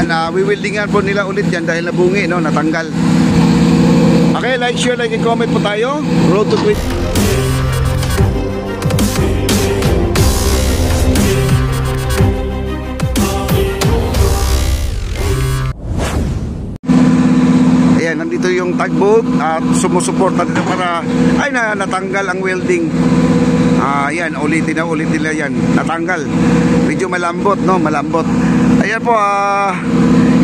Ayan, wiwildingan po nila ulit yan dahil nabungi, no, natanggal. Okay, like, share, like, and comment po tayo. Road to 20. Ayan, nandito yung tugboat at sumusuporta dito para ay natanggal ang welding. Ayan, ulitin nila yan. Natanggal. Medyo malambot, no? Malambot. Ayan po,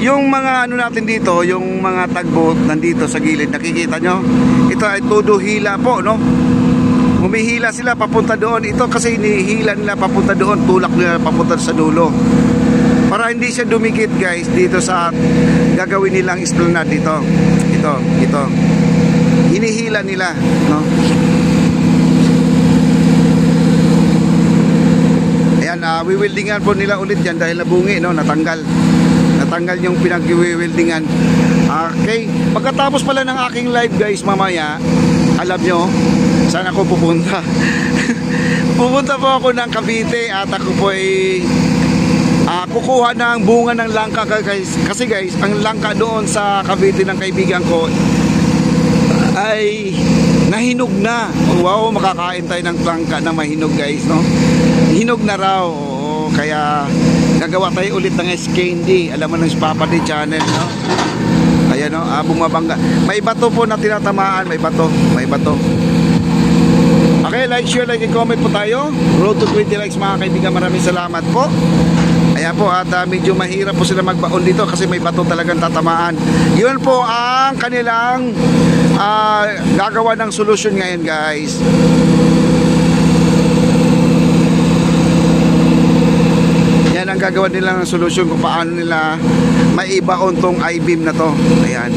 yung mga ano natin dito, yung mga tugboat nandito sa gilid, nakikita nyo? Ito ay todo hila po, no? Humihila sila papunta doon. Ito kasi hinihila nila papunta doon, tulak nila papunta sa dulo. Para hindi siya dumikit, guys, dito sa gagawin nilang esplanade dito. Ito. Hinihila nila, no? Ayan, wiwildingan po nila ulit yan dahil nabungi, no? Natanggal yung pinag-wiwildingan. Okay, pagkatapos pala ng aking live, guys, mamaya, alam nyo saan ako pupunta. Pupunta po ako ng Cavite at ako po ay kukuha ng bunga ng langka, guys. Kasi guys, ang langka doon sa Cavite ng kaibigan ko ay nahinog na. Wow, makakain tayo ng langka na mahinog, guys, no? Hinog na raw. Oo, kaya gagawa tayo ulit ng SKND. Alam mo ng Papa D channel, no? Ayan, no? Bumabangga. May bato po na tinatamaan. May bato. Okay, like, share, like, and comment po tayo. Road to 20 likes, mga kaibigan. Maraming salamat po. Ayan po, at medyo mahirap po sila magbaon dito kasi may bato talagang tatamaan. Yun po ang kanilang gagawa ng solusyon ngayon, guys. Yan ang gagawa nila ng solusyon kung paano nila maibaon tong I-beam na to. Ayan.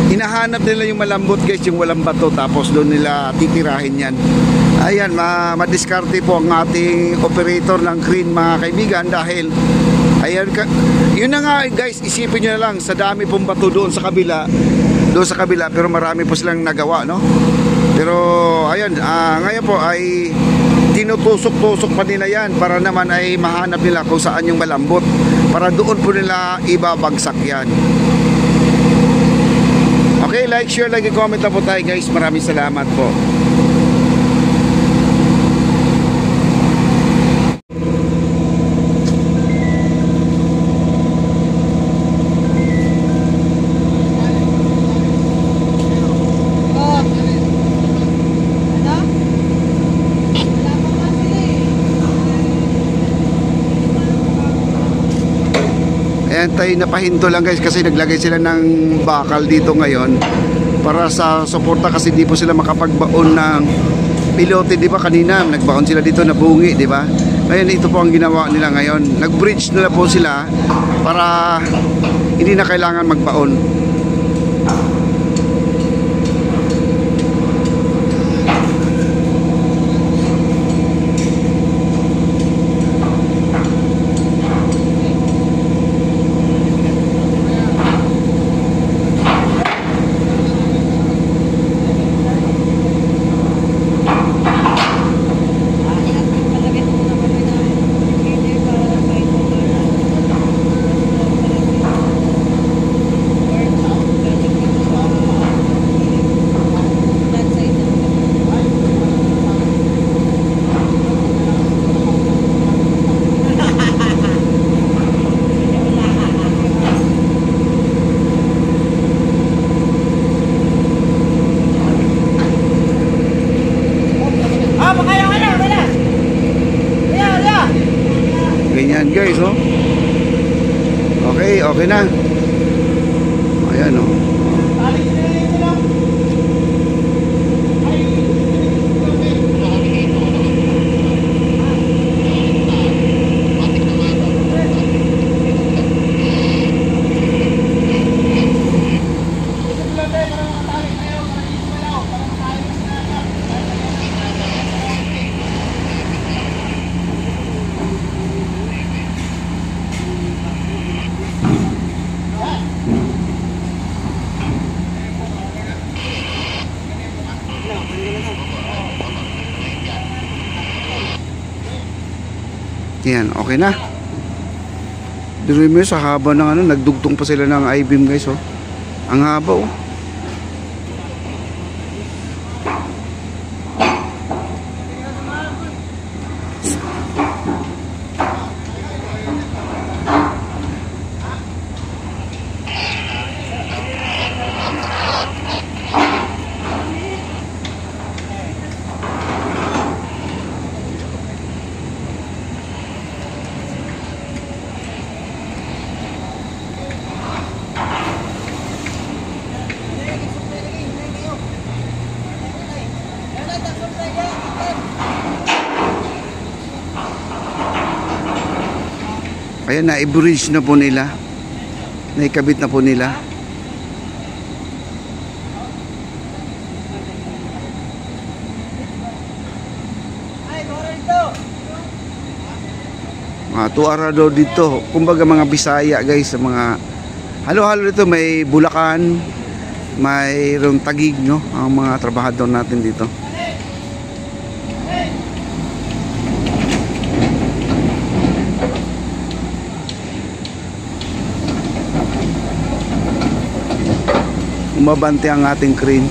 Hinahanap nila yung malambot, guys, yung walang bato, tapos doon nila titirahin yan. Ayan, madiskarte po ang ating operator ng crane, mga kaibigan, dahil ayan, yun na nga, guys, isipin nyo na lang sa dami pong bato doon sa kabila, pero marami po silang nagawa, no? Pero ayan, ngayon po ay tinutusok-tusok pa nila yan para naman ay mahanap nila kung saan yung malambot para doon po nila ibabagsak yan. Okay, like, share, like, comment na po tayo, guys. Maraming salamat po. Ayan, tayo napahinto lang, guys, kasi naglagay sila ng bakal dito ngayon para sa suporta kasi di po sila makapagbaon ng pilote, di ba? Kanina nagbaon sila dito, nabungi, di ba? Ngayon ito po ang ginawa nila ngayon. Nag-bridge nila po sila para hindi na kailangan magbaon. Ganyan, guys, oh. Okay na. Ayan, oh. Yan, okay na. Dito mo sa haba ng ano, nagdugtong pa sila ng I-beam guys, oh. Ang haba, oh. Ayan, na-bridge na po nila. Naikabit na po nila. Mga tuarado dito. Kumbaga mga Bisaya guys. Mga halo-halo dito. May Bulacan. Mayroong Taguig, no? Ang mga trabahador natin dito. Umabante ang ating crane.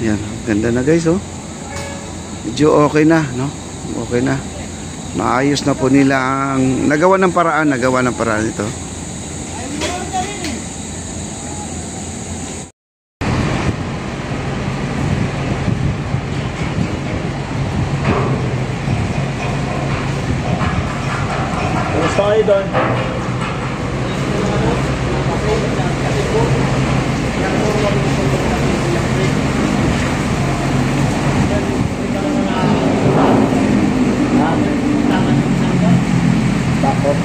Yan, ganda na guys, oh. Medyo okay na, no? Okay na. Maayos na po nila ang nagawa ng paraan ito. Gusto kayo doon? Bakit?